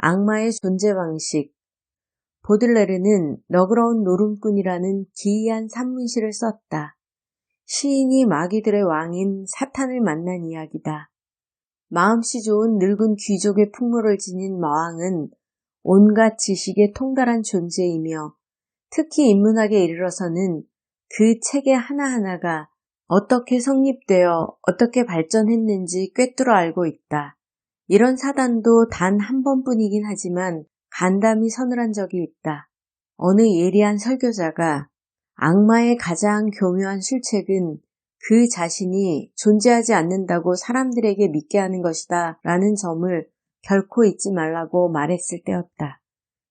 악마의 존재 방식. 보들레르는 너그러운 노름꾼이라는 기이한 산문시를 썼다. 시인이 마귀들의 왕인 사탄을 만난 이야기다. 마음씨 좋은 늙은 귀족의 풍모를 지닌 마왕은 온갖 지식에 통달한 존재이며 특히 인문학에 이르러서는 그 체계 하나하나가 어떻게 성립되어 어떻게 발전했는지 꿰뚫어 알고 있다. 이런 사단도 단 한 번뿐이긴 하지만 간담이 서늘한 적이 있다. 어느 예리한 설교자가 악마의 가장 교묘한 술책은 그 자신이 존재하지 않는다고 사람들에게 믿게 하는 것이다 라는 점을 결코 잊지 말라고 말했을 때였다.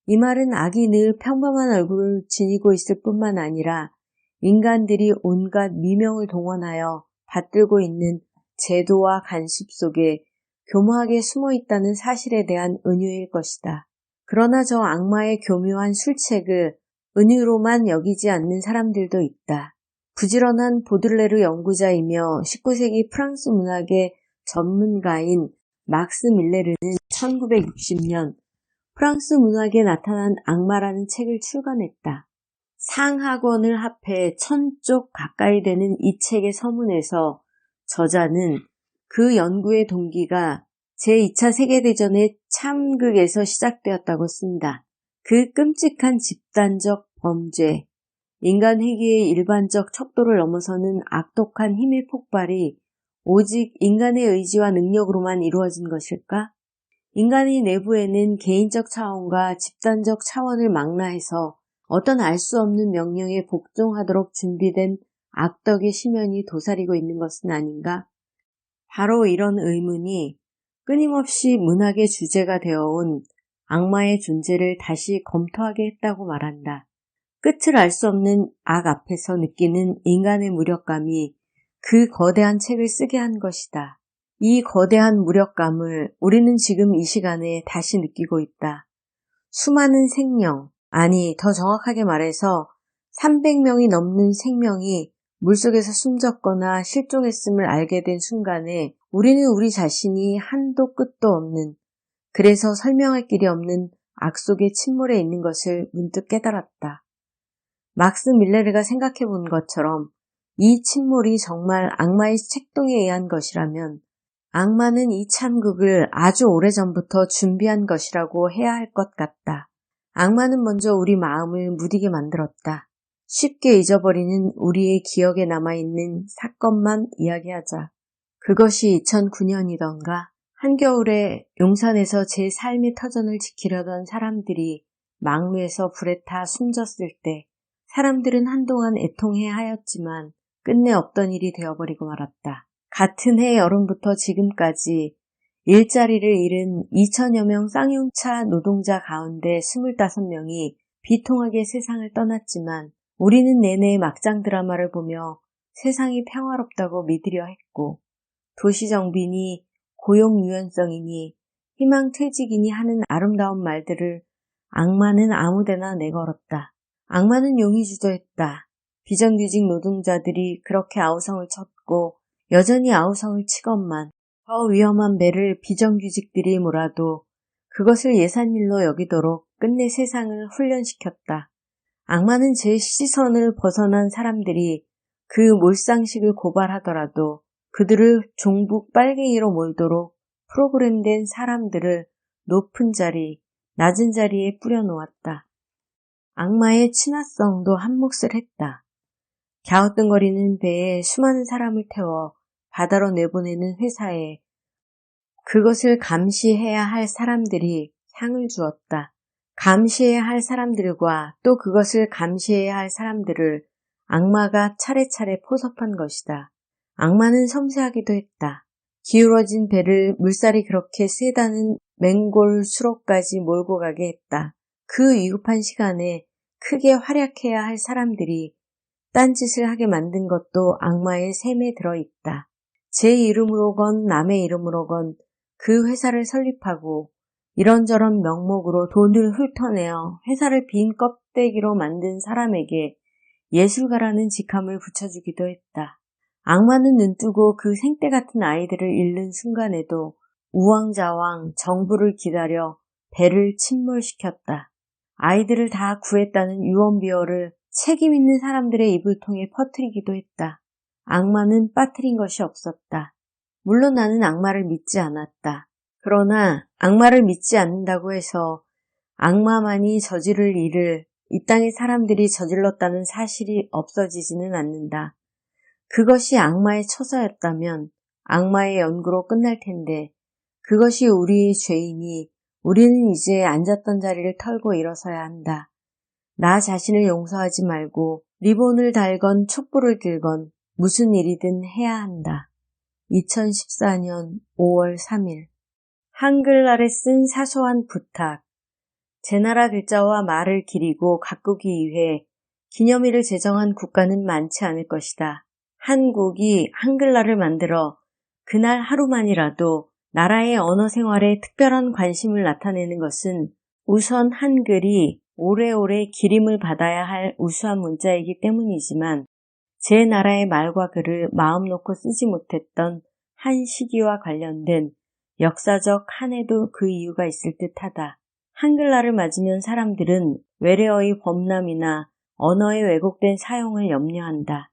이 말은 악이 늘 평범한 얼굴을 지니고 있을 뿐만 아니라 인간들이 온갖 미명을 동원하여 받들고 있는 제도와 간섭 속에 교묘하게 숨어 있다는 사실에 대한 은유일 것이다. 그러나 저 악마의 교묘한 술책을 은유로만 여기지 않는 사람들도 있다. 부지런한 보들레르 연구자이며 19세기 프랑스 문학의 전문가인 막스 밀레르는 1960년 프랑스 문학에 나타난 악마라는 책을 출간했다. 상하권을 합해 1000쪽 가까이 되는 이 책의 서문에서 저자는 그 연구의 동기가 제2차 세계대전의 참극에서 시작되었다고 쓴다. 그 끔찍한 집단적 범죄, 인간 회귀의 일반적 척도를 넘어서는 악독한 힘의 폭발이 오직 인간의 의지와 능력으로만 이루어진 것일까? 인간의 내부에는 개인적 차원과 집단적 차원을 망라해서 어떤 알 수 없는 명령에 복종하도록 준비된 악덕의 심연이 도사리고 있는 것은 아닌가? 바로 이런 의문이 끊임없이 문학의 주제가 되어온 악마의 존재를 다시 검토하게 했다고 말한다. 끝을 알 수 없는 악 앞에서 느끼는 인간의 무력감이 그 거대한 책을 쓰게 한 것이다. 이 거대한 무력감을 우리는 지금 이 시간에 다시 느끼고 있다. 수많은 생명, 아니 더 정확하게 말해서 300명이 넘는 생명이 물속에서 숨졌거나 실종했음을 알게 된 순간에 우리는 우리 자신이 한도 끝도 없는, 그래서 설명할 길이 없는 악 속에 침몰해 있는 것을 문득 깨달았다. 막스 밀레르가 생각해 본 것처럼 이 침몰이 정말 악마의 책동에 의한 것이라면 악마는 이 참극을 아주 오래전부터 준비한 것이라고 해야 할 것 같다. 악마는 먼저 우리 마음을 무디게 만들었다. 쉽게 잊어버리는 우리의 기억에 남아있는 사건만 이야기하자. 그것이 2009년이던가 한겨울에 용산에서 제 삶의 터전을 지키려던 사람들이 망루에서 불에 타 숨졌을 때 사람들은 한동안 애통해 하였지만 끝내 없던 일이 되어버리고 말았다. 같은 해 여름부터 지금까지 일자리를 잃은 2000여 명 쌍용차 노동자 가운데 25명이 비통하게 세상을 떠났지만 우리는 내내 막장 드라마를 보며 세상이 평화롭다고 믿으려 했고 도시정비니 고용유연성이니 희망퇴직이니 하는 아름다운 말들을 악마는 아무데나 내걸었다. 악마는 용의주도했다. 비정규직 노동자들이 그렇게 아우성을 쳤고 여전히 아우성을 치건만 더 위험한 배를 비정규직들이 몰아도 그것을 예산일로 여기도록 끝내 세상을 훈련시켰다. 악마는 제 시선을 벗어난 사람들이 그 몰상식을 고발하더라도 그들을 종북 빨갱이로 몰도록 프로그램된 사람들을 높은 자리, 낮은 자리에 뿌려놓았다. 악마의 친화성도 한몫을 했다. 갸우뚱거리는 배에 수많은 사람을 태워 바다로 내보내는 회사에 그것을 감시해야 할 사람들이 상을 주었다. 감시해야 할 사람들과 또 그것을 감시해야 할 사람들을 악마가 차례차례 포섭한 것이다. 악마는 섬세하기도 했다. 기울어진 배를 물살이 그렇게 세다는 맹골 수로까지 몰고 가게 했다. 그 위급한 시간에 크게 활약해야 할 사람들이 딴짓을 하게 만든 것도 악마의 셈에 들어있다. 제 이름으로건 남의 이름으로건 그 회사를 설립하고 이런저런 명목으로 돈을 훑어내어 회사를 빈 껍데기로 만든 사람에게 예술가라는 직함을 붙여주기도 했다. 악마는 눈뜨고 그 생때 같은 아이들을 잃는 순간에도 우왕좌왕 정부를 기다려 배를 침몰시켰다. 아이들을 다 구했다는 유언비어를 책임 있는 사람들의 입을 통해 퍼뜨리기도 했다. 악마는 빠뜨린 것이 없었다. 물론 나는 악마를 믿지 않았다. 그러나 악마를 믿지 않는다고 해서 악마만이 저지를 일을 이 땅의 사람들이 저질렀다는 사실이 없어지지는 않는다. 그것이 악마의 처사였다면 악마의 연구로 끝날 텐데 그것이 우리의 죄이니 우리는 이제 앉았던 자리를 털고 일어서야 한다. 나 자신을 용서하지 말고 리본을 달건 촛불을 들건 무슨 일이든 해야 한다. 2014년 5월 3일 한글날에 쓴 사소한 부탁. 제 나라 글자와 말을 기리고 가꾸기 위해 기념일을 제정한 국가는 많지 않을 것이다. 한국이 한글날을 만들어 그날 하루만이라도 나라의 언어 생활에 특별한 관심을 나타내는 것은 우선 한글이 오래오래 기림을 받아야 할 우수한 문자이기 때문이지만 제 나라의 말과 글을 마음 놓고 쓰지 못했던 한 시기와 관련된 역사적 한해도 그 이유가 있을 듯하다. 한글날을 맞으면 사람들은 외래어의 범람이나 언어의 왜곡된 사용을 염려한다.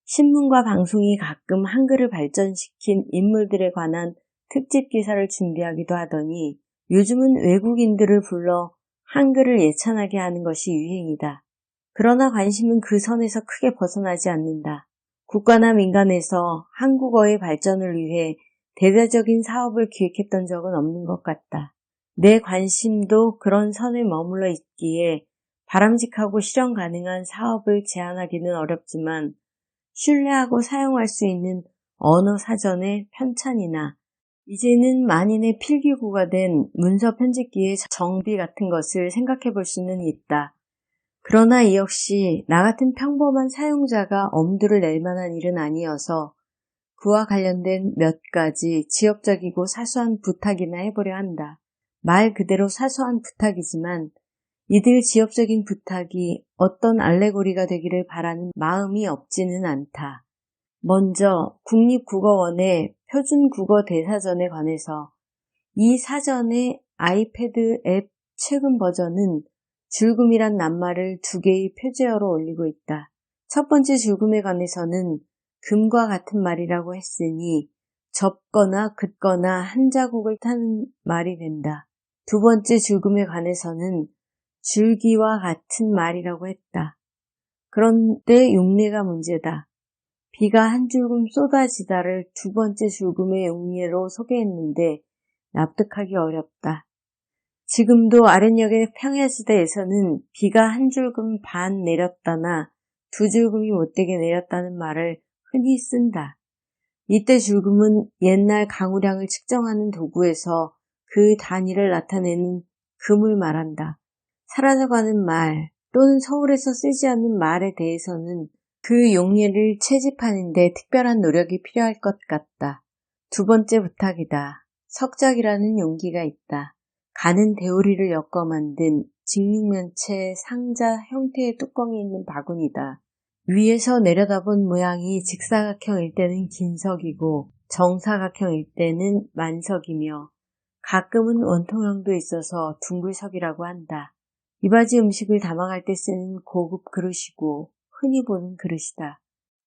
신문과 방송이 가끔 한글을 발전시킨 인물들에 관한 특집 기사를 준비하기도 하더니 요즘은 외국인들을 불러 한글을 예찬하게 하는 것이 유행이다. 그러나 관심은 그 선에서 크게 벗어나지 않는다. 국가나 민간에서 한국어의 발전을 위해 대대적인 사업을 기획했던 적은 없는 것 같다. 내 관심도 그런 선에 머물러 있기에 바람직하고 실현 가능한 사업을 제안하기는 어렵지만 신뢰하고 사용할 수 있는 언어 사전의 편찬이나 이제는 만인의 필기구가 된 문서 편집기의 정비 같은 것을 생각해 볼 수는 있다. 그러나 이 역시 나 같은 평범한 사용자가 엄두를 낼 만한 일은 아니어서 그와 관련된 몇 가지 지역적이고 사소한 부탁이나 해보려 한다. 말 그대로 사소한 부탁이지만 이들 지역적인 부탁이 어떤 알레고리가 되기를 바라는 마음이 없지는 않다. 먼저 국립국어원의 표준국어 대사전에 관해서 이 사전의 아이패드 앱 최근 버전은 줄금이란 낱말을 2개의 표제어로 올리고 있다. 첫 번째 줄금에 관해서는 금과 같은 말이라고 했으니 접거나 긋거나 한 자국을 타는 말이 된다. 두 번째 줄금에 관해서는 줄기와 같은 말이라고 했다. 그런데 용례가 문제다. 비가 한 줄금 쏟아지다를 두 번째 줄금의 용례로 소개했는데 납득하기 어렵다. 지금도 아랫역의 평야지대에서는 비가 한 줄금 반 내렸다나 두 줄금이 못되게 내렸다는 말을 흔히 쓴다. 이때 줄금은 옛날 강우량을 측정하는 도구에서 그 단위를 나타내는 금을 말한다. 사라져가는 말 또는 서울에서 쓰지 않는 말에 대해서는 그 용례를 채집하는 데 특별한 노력이 필요할 것 같다. 두 번째 부탁이다. 석작이라는 용기가 있다. 가는 대우리를 엮어 만든 직육면체 상자 형태의 뚜껑이 있는 바구니다. 위에서 내려다본 모양이 직사각형일 때는 긴석이고 정사각형일 때는 만석이며 가끔은 원통형도 있어서 둥글석이라고 한다. 이바지 음식을 담아갈 때 쓰는 고급 그릇이고 흔히 보는 그릇이다.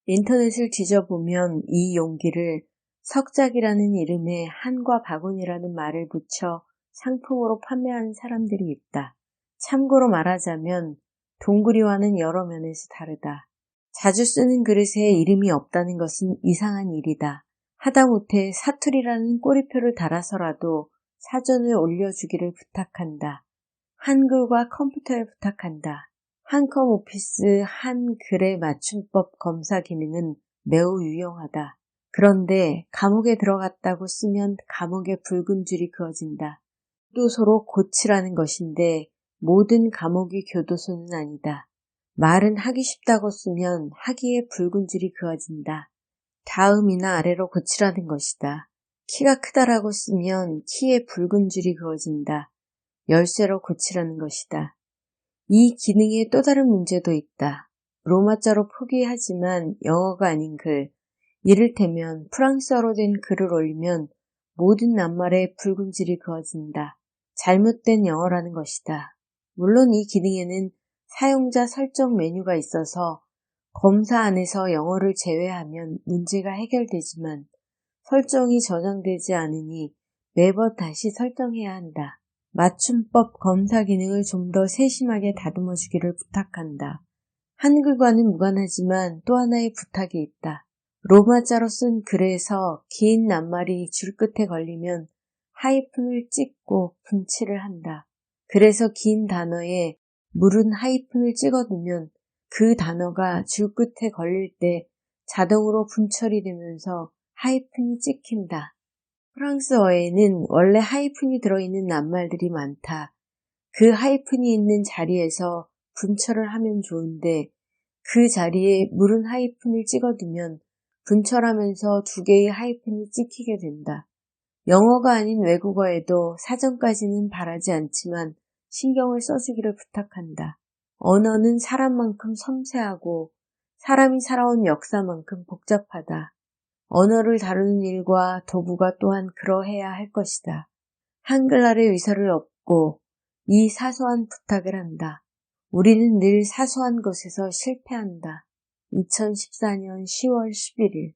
인터넷을 뒤져보면 이 용기를 석작이라는 이름에 한과 바구니라는 말을 붙여 상품으로 판매하는 사람들이 있다. 참고로 말하자면 동구리와는 여러 면에서 다르다. 자주 쓰는 그릇에 이름이 없다는 것은 이상한 일이다. 하다못해 사투리라는 꼬리표를 달아서라도 사전에 올려주기를 부탁한다. 한글과 컴퓨터에 부탁한다. 한컴 오피스 한글의 맞춤법 검사 기능은 매우 유용하다. 그런데 감옥에 들어갔다고 쓰면 감옥에 붉은 줄이 그어진다. 교도소로 고치라는 것인데 모든 감옥이 교도소는 아니다. 말은 하기 쉽다고 쓰면 하기에 붉은 줄이 그어진다. 다음이나 아래로 고치라는 것이다. 키가 크다라고 쓰면 키에 붉은 줄이 그어진다. 열쇠로 고치라는 것이다. 이 기능에 또 다른 문제도 있다. 로마자로 표기하지만 영어가 아닌 글, 이를테면 프랑스어로 된 글을 올리면 모든 낱말에 붉은 줄이 그어진다. 잘못된 영어라는 것이다. 물론 이 기능에는 사용자 설정 메뉴가 있어서 검사 안에서 영어를 제외하면 문제가 해결되지만 설정이 저장되지 않으니 매번 다시 설정해야 한다. 맞춤법 검사 기능을 좀 더 세심하게 다듬어 주기를 부탁한다. 한글과는 무관하지만 또 하나의 부탁이 있다. 로마자로 쓴 글에서 긴 낱말이 줄 끝에 걸리면 하이픈을 찍고 분치를 한다. 그래서 긴 단어에 물은 하이픈을 찍어두면 그 단어가 줄 끝에 걸릴 때 자동으로 분철이 되면서 하이픈이 찍힌다. 프랑스어에는 원래 하이픈이 들어있는 낱말들이 많다. 그 하이픈이 있는 자리에서 분철을 하면 좋은데 그 자리에 물은 하이픈을 찍어두면 분철하면서 두 개의 하이픈이 찍히게 된다. 영어가 아닌 외국어에도 사전까지는 바라지 않지만 신경을 써주기를 부탁한다. 언어는 사람만큼 섬세하고 사람이 살아온 역사만큼 복잡하다. 언어를 다루는 일과 도구가 또한 그러해야 할 것이다. 한글날의 위서를 얻고 이 사소한 부탁을 한다. 우리는 늘 사소한 것에서 실패한다. 2014년 10월 11일